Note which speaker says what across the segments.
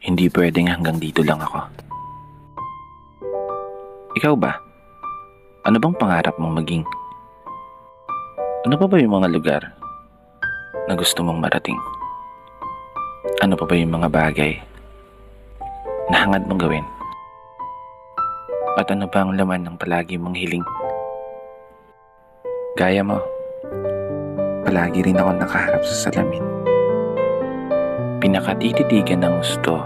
Speaker 1: Hindi pwedeng hanggang dito lang ako. Ikaw ba? Ano bang pangarap mong maging? Ano pa ba yung mga lugar na gusto mong marating? Ano pa ba yung mga bagay na hangad mong gawin? At ano ba ang laman ng palagi mong hiling? Gaya mo, palagi rin ako nakaharap sa salamin. Pinakatititigan ng gusto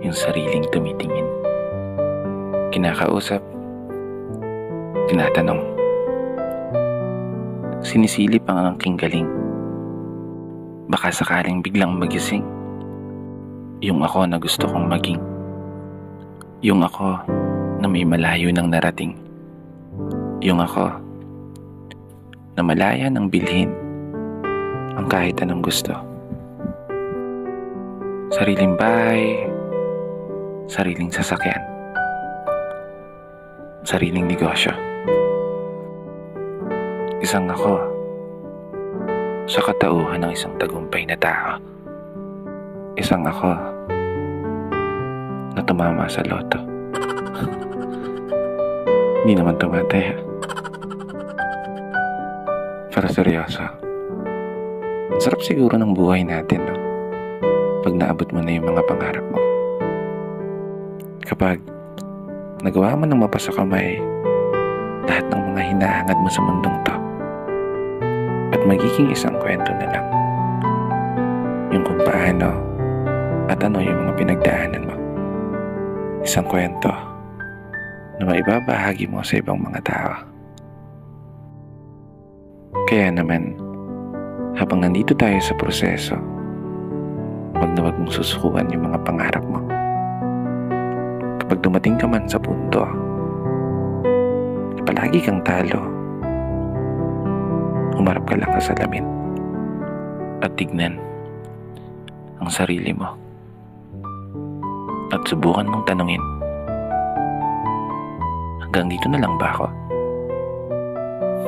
Speaker 1: yung sariling tumitingin. Kinakausap, tinatanong, sinisilip ang aking galing. Baka sakaling biglang magising yung ako na gusto kong maging. Yung ako na may malayo ng narating. Yung ako na malaya ng bilhin ang kahit anong gusto. Sariling bahay, sariling sasakyan, sariling negosyo. Isang ako sa katauhan ng isang tagumpay na tao. Isang ako na tumama sa loto. Hindi naman tumatay ha. Para seryoso. Ang sarap siguro ng buhay natin, no? Pag naabot mo na yung mga pangarap mo. Kapag nagawa mo ng mapasa kamay lahat ng mga hinahangad mo sa mundong to. At magiging isang kwento na lang. Yung kung paano at ano yung mga pinagdaanan mo. Isang kwento na maibabahagi mo sa ibang mga tao. Kaya naman, habang nandito tayo sa proseso, wag na wag mong susukuan yung mga pangarap mo. Kapag dumating ka man sa punto, palagi kang talo. Humarap ka lang sa salamin at tignan ang sarili mo at subukan mong tanungin, hanggang dito na lang ba ako?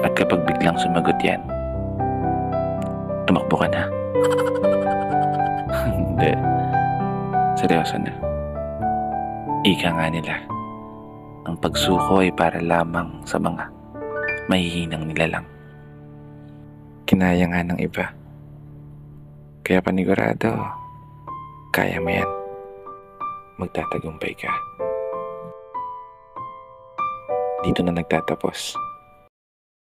Speaker 1: At kapag biglang sumagot yan, tumakbo ka na. Hindi, seryoso na. Ika nga nila, ang pagsuko ay para lamang sa mga mahihinang nilalang. Kinaya nga ng iba. Kaya panigurado, kaya mo yan. Magtatagumpay ka. Dito na nagtatapos